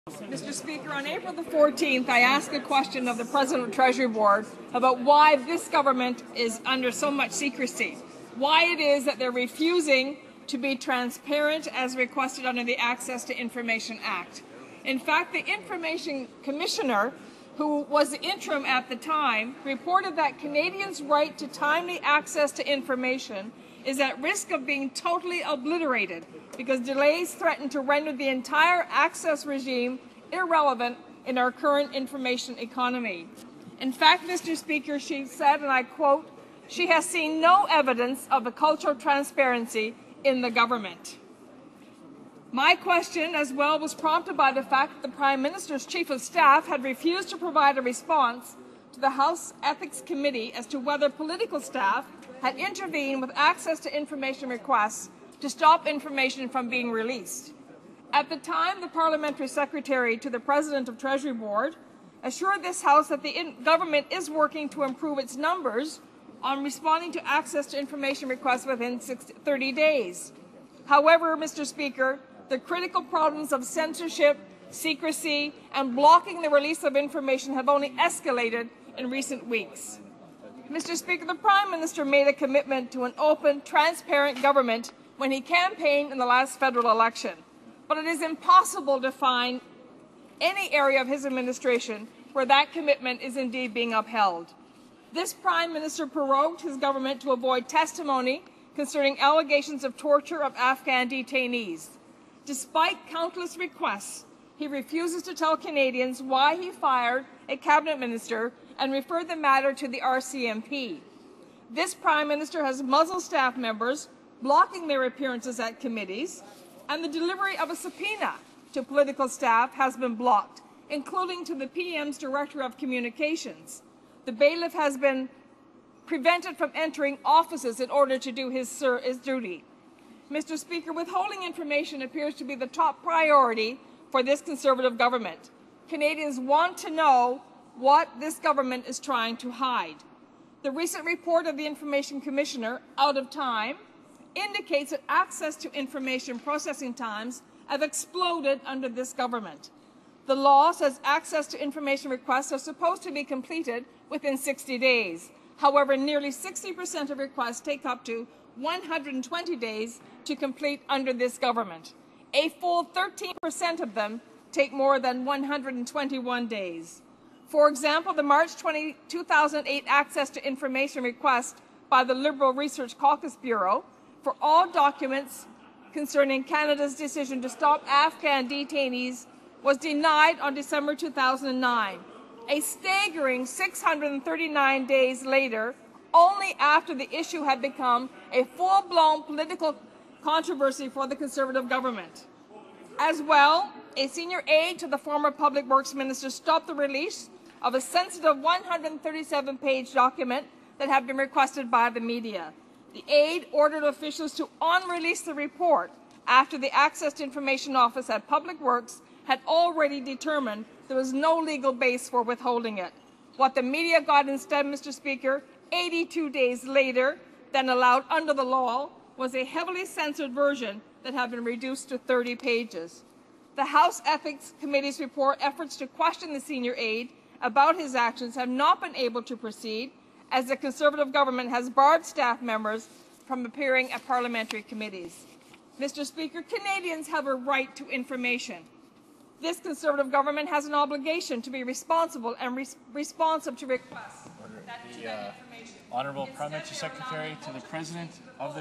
Mr. Speaker, on April the 14th, I asked a question of the President of the Treasury Board about why this government is under so much secrecy, why it is that they're refusing to be transparent as requested under the Access to Information Act. In fact, the Information Commissioner, who was the interim at the time, reported that Canadians' right to timely access to information is at risk of being totally obliterated because delays threaten to render the entire access regime irrelevant in our current information economy. In fact, Mr. Speaker, she said, and I quote, "She has seen no evidence of a culture of transparency in the government." My question as well was prompted by the fact that the Prime Minister's Chief of Staff had refused to provide a response to the House Ethics Committee as to whether political staff had intervened with access to information requests to stop information from being released. At the time, the Parliamentary Secretary to the President of Treasury Board assured this House that the government is working to improve its numbers on responding to access to information requests within 30 days. However, Mr. Speaker, the critical problems of censorship, secrecy, and blocking the release of information have only escalated in recent weeks. Mr. Speaker, the Prime Minister made a commitment to an open, transparent government when he campaigned in the last federal election. But it is impossible to find any area of his administration where that commitment is indeed being upheld. This Prime Minister prorogued his government to avoid testimony concerning allegations of torture of Afghan detainees. Despite countless requests, he refuses to tell Canadians why he fired a cabinet minister and referred the matter to the RCMP. This Prime Minister has muzzled staff members, blocking their appearances at committees, and the delivery of a subpoena to political staff has been blocked, including to the PM's Director of Communications. The bailiff has been prevented from entering offices in order to do his duty. Mr. Speaker, withholding information appears to be the top priority for this Conservative government. Canadians want to know what this government is trying to hide. The recent report of the Information Commissioner, Out of Time, indicates that access to information processing times have exploded under this government. The law says access to information requests are supposed to be completed within 60 days. However, nearly 60% of requests take up to 120 days to complete under this government. A full 13% of them take more than 121 days. For example, the March 2008 access to information request by the Liberal Research Caucus Bureau for all documents concerning Canada's decision to stop Afghan detainees was denied on December 2009. A staggering 639 days later, only after the issue had become a full-blown political controversy for the Conservative government. As well, a senior aide to the former Public Works Minister stopped the release of a sensitive 137-page document that had been requested by the media. The aide ordered officials to unrelease the report after the Access to Information Office at Public Works had already determined there was no legal base for withholding it. What the media got instead, Mr. Speaker, 82 days later than allowed under the law, was a heavily censored version that had been reduced to 30 pages. The House Ethics Committee's report efforts to question the senior aide about his actions have not been able to proceed, as the Conservative government has barred staff members from appearing at parliamentary committees. Mr. Speaker, Canadians have a right to information. This Conservative government has an obligation to be responsible and responsive to requests. Honourable Prime Minister Secretary to the President of the